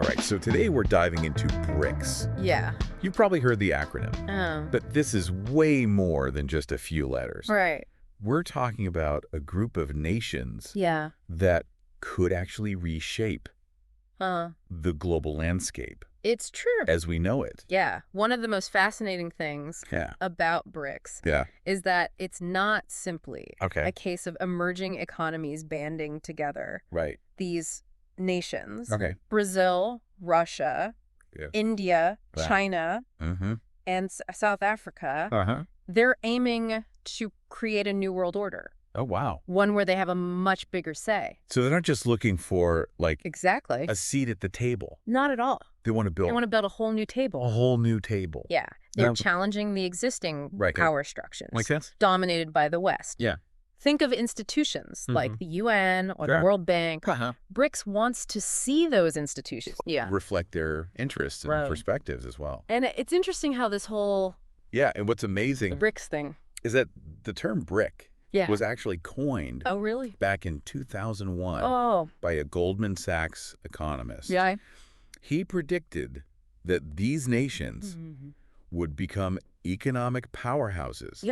All right, so today we're diving into BRICS. Yeah. You've probably heard the acronym, but this is way more than just a few letters. Right. We're talking about a group of nations Yeah. that could actually reshape the global landscape It's true. as we know it. Yeah. One of the most fascinating things about BRICS is that it's not simply a case of emerging economies banding together. Right. These nations, Brazil, Russia, India, China, and South Africa, they're aiming to create a new world order. Oh, wow. One where they have a much bigger say. So they're not just looking for, like, exactly a seat at the table. Not at all. They want to build... They want to build a whole new table. A whole new table. Yeah. They're challenging the existing power structures. Makes sense. Dominated by the West. Yeah. Think of institutions like the UN or the World Bank. BRICS wants to see those institutions reflect their interests and perspectives as well. And it's interesting how this whole... Yeah, and what's amazing... BRICS thing. ...is that the term BRIC was actually coined back in 2001 by a Goldman Sachs economist. Yeah. He predicted that these nations would become economic powerhouses,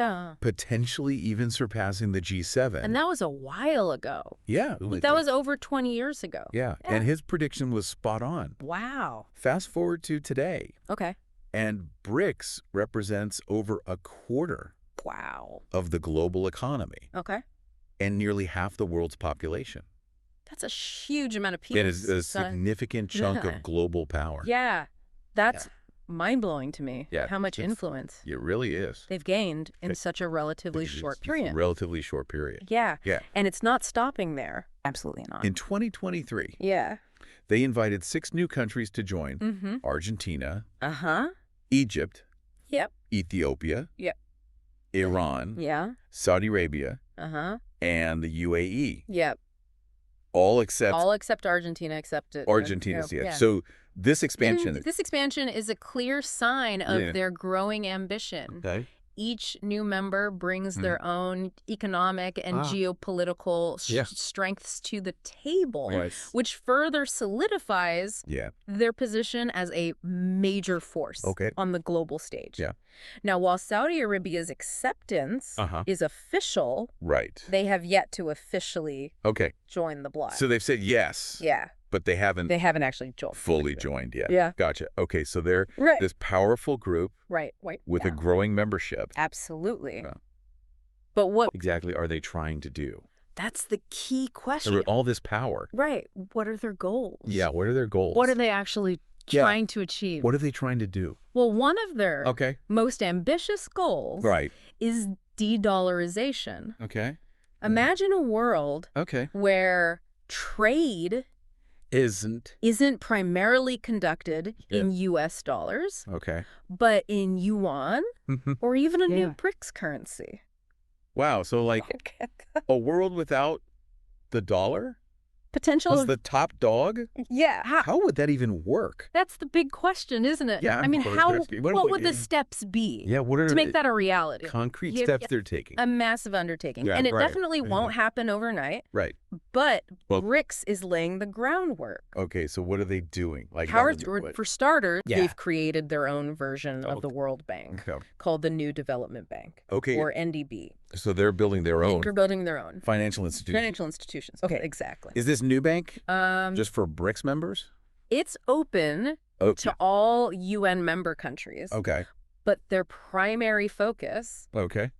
potentially even surpassing the G7. And that was a while ago. Yeah. That was over 20 years ago. Yeah, and his prediction was spot on. Wow. Fast forward to today. Okay. And BRICS represents over a quarter of the global economy. Okay. And nearly half the world's population. That's a huge amount of people. It is a significant chunk of global power. Yeah. That's mind-blowing to me. Yeah. How much influence it really is. They've gained in such a relatively short period. Relatively short period. Yeah. Yeah. And it's not stopping there. Absolutely not. In 2023, they invited 6 new countries to join. Argentina, Egypt, Ethiopia, Iran, Saudi Arabia, and the UAE. All except Argentina, except Argentina's, So this expansion... And this expansion is a clear sign of their growing ambition. Okay. Each new member brings their own economic and geopolitical strengths to the table, which further solidifies their position as a major force on the global stage. Now, while Saudi Arabia's acceptance is official, they have yet to officially join the bloc. So they've said yes. But they haven't actually fully joined yet. Gotcha. Okay, so they're this powerful group with a growing membership. Absolutely. But what exactly are they trying to do? That's the key question. All this power. Right. What are their goals? Yeah, what are their goals? What are they actually trying to achieve? What are they trying to do? Well, one of their most ambitious goals is de-dollarization. Imagine a world where trade isn't primarily conducted in U.S. dollars, but in yuan or even a new BRICS currency. Wow, so like a world without the dollar? Potential as the top dog? Yeah. How would that even work? That's the big question, isn't it? Yeah. I mean, what would the steps be what to make that a reality? Concrete steps they're taking. A massive undertaking. And it definitely won't happen overnight. But BRICS is laying the groundwork. Okay, so what are they doing? Like, for starters, they've created their own version of the World Bank called the New Development Bank, or NDB. So they're building their own. They're building their own. Financial institutions. Financial institutions. Okay, exactly. Is this new bank just for BRICS members? It's open to all UN member countries. But their primary focus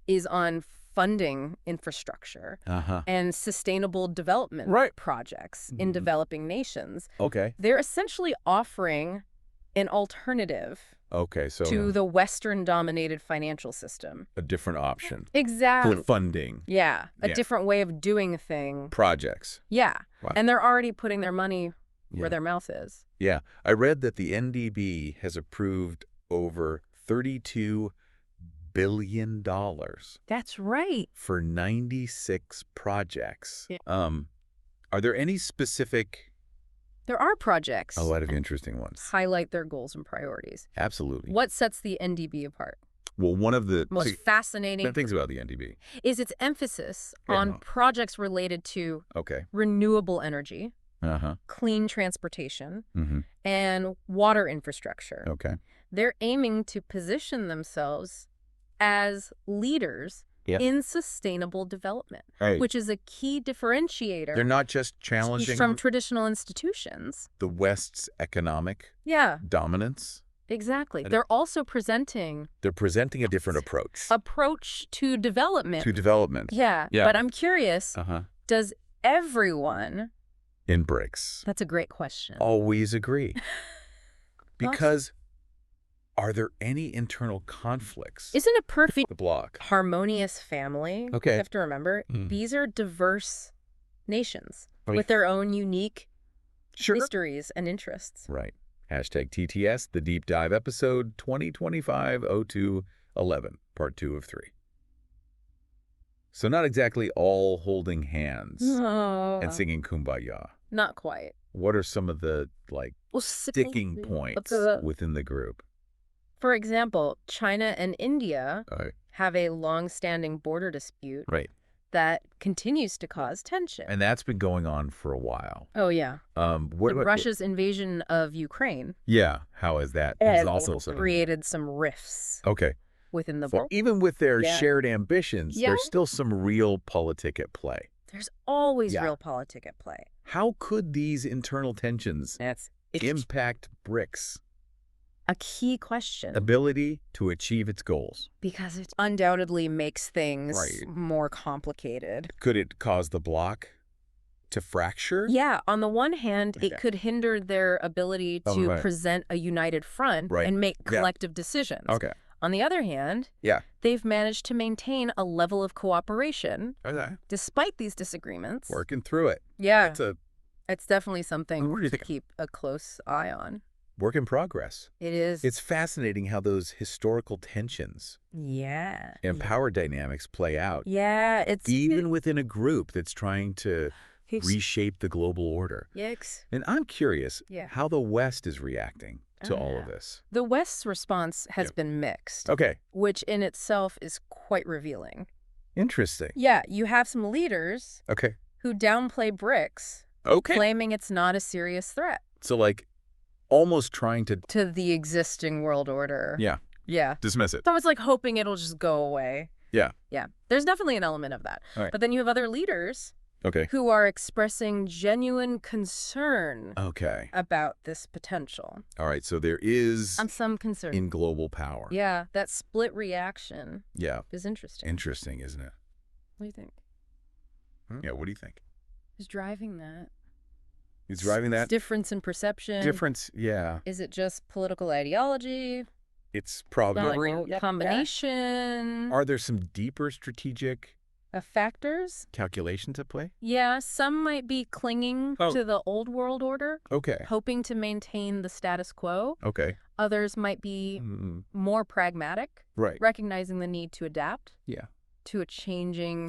is on funding infrastructure and sustainable development projects in developing nations. They're essentially offering an alternative to the Western-dominated financial system. A different option. Exactly. For funding. Yeah. A different way of doing things. Projects. Yeah. Wow. And they're already putting their money where their mouth is. Yeah. I read that the NDB has approved over $32 billion. That's right. For 96 projects. Yeah. Are there any specific... There are projects. A lot of interesting ones. Highlight their goals and priorities. Absolutely. What sets the NDB apart? Well, one of the most fascinating things about the NDB is its emphasis on projects related to renewable energy, clean transportation, and water infrastructure. Okay. They're aiming to position themselves as leaders in sustainable development, which is a key differentiator. They're not just challenging from traditional institutions. The West's economic dominance. Exactly. They're also presenting... They're presenting a different approach. Approach to development. To development. Yeah. But I'm curious, does everyone... in BRICS... That's a great question. Always agree. Because... are there any internal conflicts? Isn't a perfect bloc harmonious family? Okay. You have to remember, these are diverse nations with their own unique histories and interests. Right. Hashtag TTS, the Deep Dive episode 2025-02-11, part 2 of 3. So not exactly all holding hands and singing Kumbaya. Not quite. What are some of the, sticking points within the group? For example, China and India have a long-standing border dispute that continues to cause tension. And that's been going on for a while. Oh, yeah. What about Russia's invasion of Ukraine? Yeah. How is that? Has also created some rifts within the border. Even with their shared ambitions, there's still some real politic at play. There's always real politic at play. How could these internal tensions impact BRICS? A key question. Ability to achieve its goals. Because it undoubtedly makes things more complicated. Could it cause the bloc to fracture? Yeah. On the one hand, it could hinder their ability to present a united front and make collective decisions. Okay. On the other hand, they've managed to maintain a level of cooperation despite these disagreements. Working through it. Yeah. It's definitely something to keep a close eye on. Work in progress. It is. It's fascinating how those historical tensions and power dynamics play out. Yeah. It's even within a group that's trying to reshape the global order. Yikes. And I'm curious how the West is reacting to all of this. The West's response has been mixed. Okay. Which in itself is quite revealing. Interesting. Yeah. You have some leaders who downplay BRICS, claiming it's not a serious threat. So almost trying to the existing world order. Yeah. Dismiss it. It's almost like hoping it'll just go away. Yeah. Yeah. There's definitely an element of that. Right. But then you have other leaders who are expressing genuine concern about this potential. All right. So there is some concern in global power. Yeah. That split reaction is interesting. Interesting, isn't it? What do you think? Yeah. What do you think? Who's driving that? He's driving that? Difference in perception. Difference, yeah. Is it just political ideology? It's probably a combination. Are there some deeper strategic factors? Calculations at play? Yeah, some might be clinging to the old world order. Hoping to maintain the status quo. Others might be more pragmatic. Recognizing the need to adapt. To a changing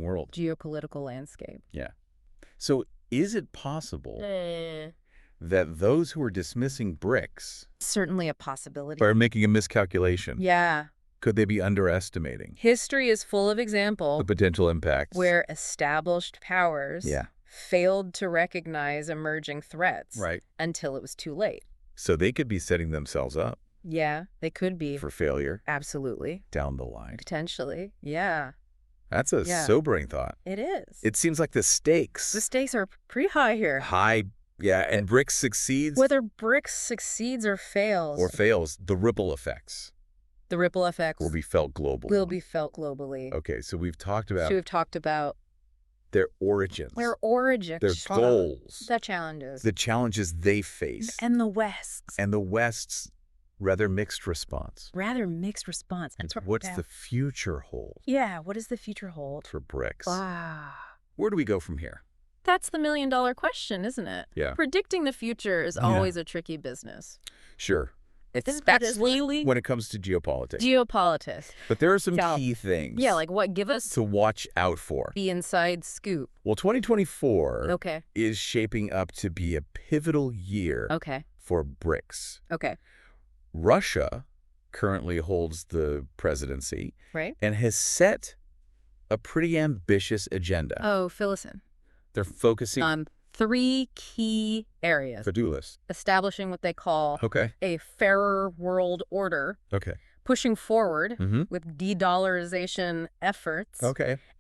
world. Geopolitical landscape. Yeah. So is it possible that those who are dismissing BRICS... Certainly a possibility. ...are making a miscalculation? Yeah. Could they be underestimating? History is full of examples... the potential impacts. ...where established powers failed to recognize emerging threats until it was too late. So they could be setting themselves up. Yeah, they could be. For failure. Absolutely. Down the line. Potentially, yeah. That's a sobering thought. It is. It seems like the stakes... The stakes are pretty high here. High, yeah, and BRICS succeeds... Whether BRICS succeeds or fails... the ripple effects... The ripple effects... will be felt globally. Okay, so we've talked about... their origins. Their goals. The challenges. The challenges they face. And the West's... rather mixed response. And what's the future hold? Yeah, what does the future hold? For BRICS. Wow. Where do we go from here? That's the million-dollar question, isn't it? Yeah. Predicting the future is always a tricky business. Sure. Especially when it comes to geopolitics. But there are some key things. Yeah, what give us... to watch out for. The inside scoop. Well, 2024 is shaping up to be a pivotal year for BRICS. Russia currently holds the presidency and has set a pretty ambitious agenda. Oh, fill us in. They're focusing on 3 key areas. To-do list. Establishing what they call a fairer world order. Pushing forward with de-dollarization efforts.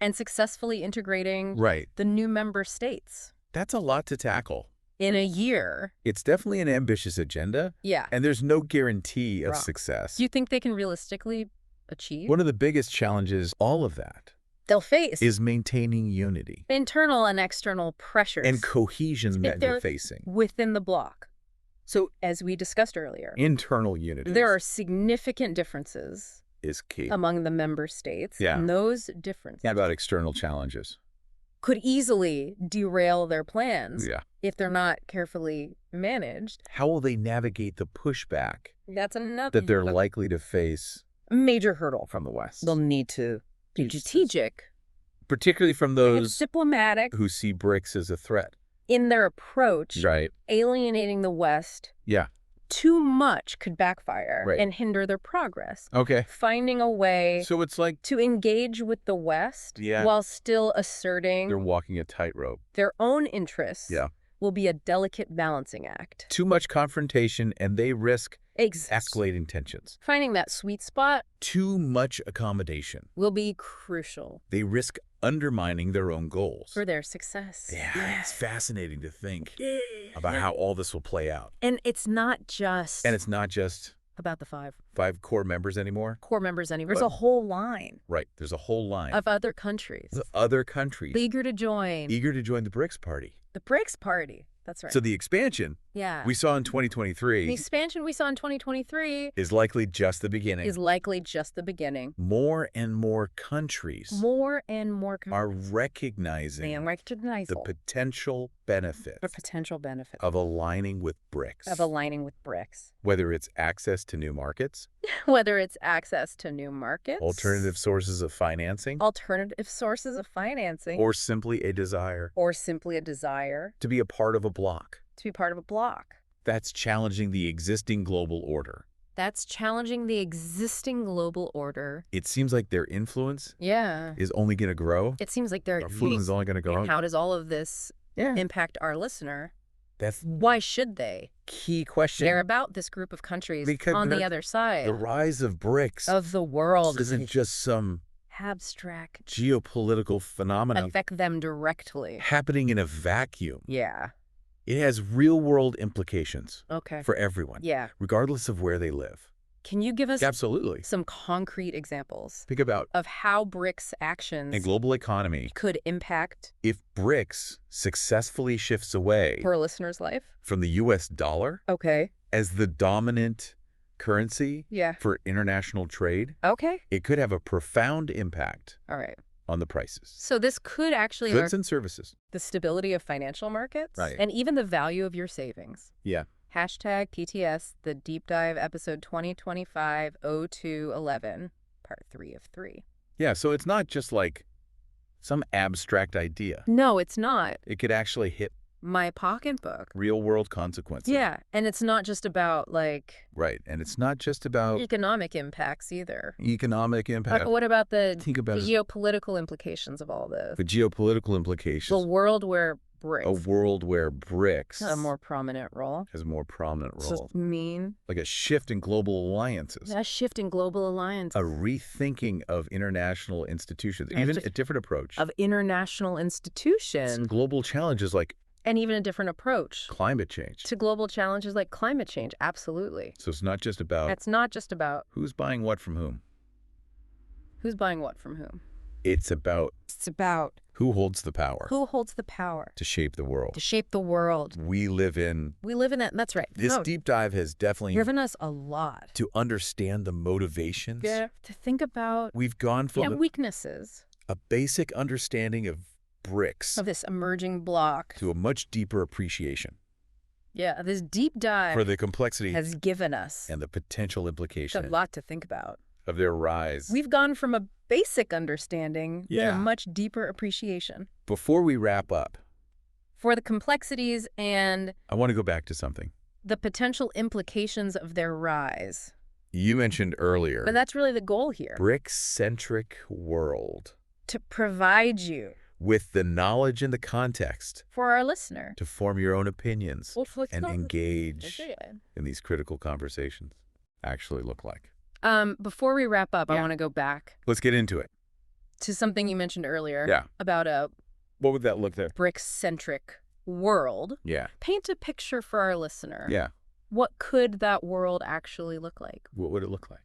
And successfully integrating the new member states. That's a lot to tackle. In a year. It's definitely an ambitious agenda. Yeah. And there's no guarantee of success. Do you think they can realistically achieve? One of the biggest challenges, all of that, they'll face is maintaining unity. Internal and external pressures. And cohesion that they're facing. Within the bloc. So, as we discussed earlier. Internal unity. There are significant differences. Is key. Among the member states. Yeah. And those differences. How about external challenges? Could easily derail their plans. Yeah. If they're not carefully managed. How will they navigate the pushback that's another that they're likely to face? Major hurdle from the West. They'll need to be strategic. Particularly from those diplomatic who see BRICS as a threat. In their approach, right. Alienating the West. Yeah. Too much could backfire and hinder their progress. Finding a way so it's like to engage with the West while still asserting they're walking a tightrope. Their own interests will be a delicate balancing act. Too much confrontation and they risk escalating tensions. Finding that sweet spot. Too much accommodation. Will be crucial. They risk undermining their own goals. For their success. Yeah. It's fascinating to think about how all this will play out. And it's not just about the five core members anymore. There's a whole line. Right. There's a whole line. Of other countries. Eager to join. Eager to join the BRICS party. The BRICS party. That's right. So the expansion we saw in 2023. The expansion we saw in 2023 is likely just the beginning. More and more countries are recognizing the potential benefit of aligning with BRICS. Whether it's access to new markets. Alternative sources of financing. Or simply a desire. To be a part of a bloc. That's challenging the existing global order. It seems like their influence is only going to grow. It seems like their influence is only going to grow. How does all of this impact our listener? That's why should they? Key question. They're about this group of countries on the other side. The rise of BRICS of the world isn't just some abstract geopolitical phenomenon. Affect them directly. Happening in a vacuum. Yeah. It has real-world implications for everyone, regardless of where they live. Can you give us absolutely some concrete examples Think about of how BRICS actions and global economy could impact if BRICS successfully shifts away for a listener's life from the U.S. dollar as the dominant currency for international trade? It could have a profound impact. All right. On the prices. So this could actually goods and services. The stability of financial markets and even the value of your savings. Yeah. Hashtag PTS, the deep dive episode 2025-02-11, part 3 of 3. Yeah, so it's not just like some abstract idea. No, it's not. It could actually hit my pocketbook. Real world consequences. Yeah, and it's not just about like... Right, and it's not just about... economic impacts either. Economic impact. What about the geopolitical implications of all this? The geopolitical implications. The world where BRICS... A world where BRICS... has a more prominent role. Has a more prominent role. Does this mean? Like a shift in global alliances. A shift in global alliances. A rethinking of international institutions. Even a different approach. Of international institutions. Some global challenges like... And even a different approach. Climate change. To global challenges like climate change. Absolutely. So it's not just about... It's not just about... Who's buying what from whom? Who's buying what from whom? It's about... Who holds the power? Who holds the power? To shape the world. To shape the world. We live in that. That's right. This deep dive has definitely... given us a lot. To understand the motivations. Yeah. To think about... We've gone from... weaknesses. A basic understanding of BRICS of this emerging bloc to a much deeper appreciation. Yeah, this deep dive for the complexity has given us and the potential implication. A lot to think about of their rise. We've gone from a basic understanding to a much deeper appreciation. Before we wrap up, for the complexities and I want to go back to something. The potential implications of their rise. You mentioned earlier. But that's really the goal here. BRICS-centric world. To provide you with the knowledge and the context for our listener to form your own opinions and engage in these critical conversations actually look like. Before we wrap up, I want to go back. Let's get into it. To something you mentioned earlier about a what would that look there? BRICS-centric world. Yeah. Paint a picture for our listener. Yeah. What could that world actually look like? What would it look like?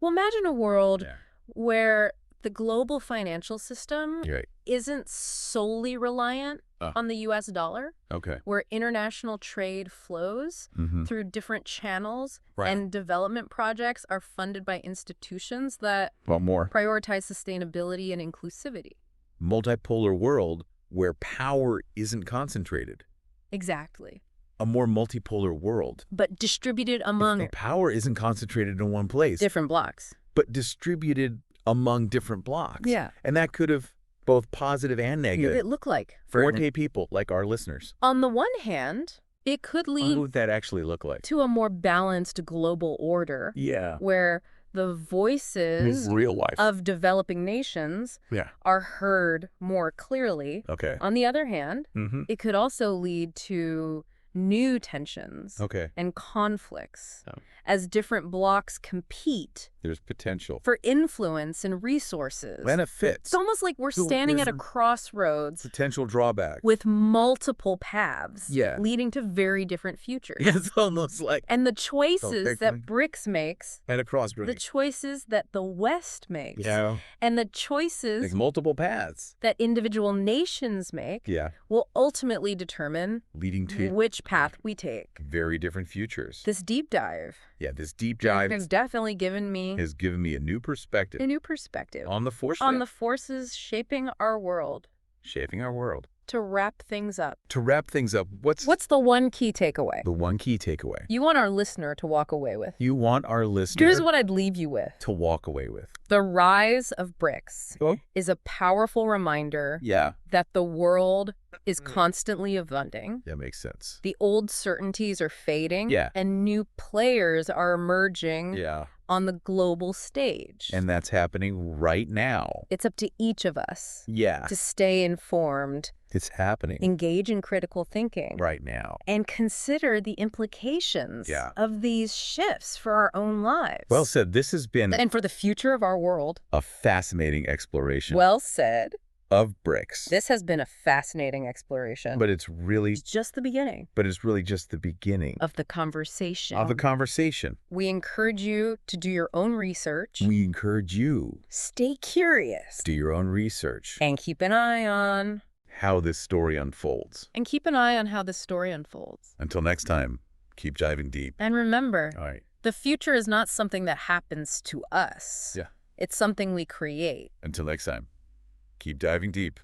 Well, imagine a world where the global financial system isn't solely reliant on the U.S. dollar. Okay. Where international trade flows through different channels and development projects are funded by institutions that prioritize sustainability and inclusivity. Multipolar world where power isn't concentrated. Exactly. A more multipolar world. But distributed among... Power isn't concentrated in one place. Different blocks. But distributed among different blocks. Yeah. And that could have both positive and negative. It look like? Forte people like our listeners. On the one hand, it could lead... What would that actually look like? ...to a more balanced global order. Yeah. Where the voices of developing nations are heard more clearly. Okay. On the other hand, it could also lead to new tensions and conflicts as different blocks compete. There's potential for influence and resources. Benefits. It's almost like we're standing at a crossroads. Potential drawback. With multiple paths leading to very different futures. It's almost like... And the choices that BRICS makes. At a crossroads. The choices that the West makes. Yeah. And the choices... Like multiple paths. That individual nations make. Yeah. Will ultimately determine... Leading to... which path we take. Very different futures. This deep dive. Yeah, this deep dive... has definitely given me... has given me a new perspective. A new perspective. On the forces. On the forces shaping our world. Shaping our world. To wrap things up. What's the one key takeaway? The one key takeaway. You want our listener to walk away with. You want our listener... Here's what I'd leave you with. To walk away with. The rise of BRICS is a powerful reminder that the world is constantly evolving. That makes sense. The old certainties are fading. And new players are emerging on the global stage. And that's happening right now. It's up to each of us to stay informed. It's happening. Engage in critical thinking. Right now. And consider the implications of these shifts for our own lives. Well said. This has been... And for the future of our world. A fascinating exploration. Well said. Of BRICS. This has been a fascinating exploration. But it's really... It's just the beginning. But it's really just the beginning. Of the conversation. Of the conversation. We encourage you to do your own research. We encourage you... Stay curious. Do your own research. And keep an eye on... how this story unfolds. And keep an eye on how this story unfolds. Until next time, keep diving deep. And remember, all right, the future is not something that happens to us. It's something we create. Until next time, keep diving deep.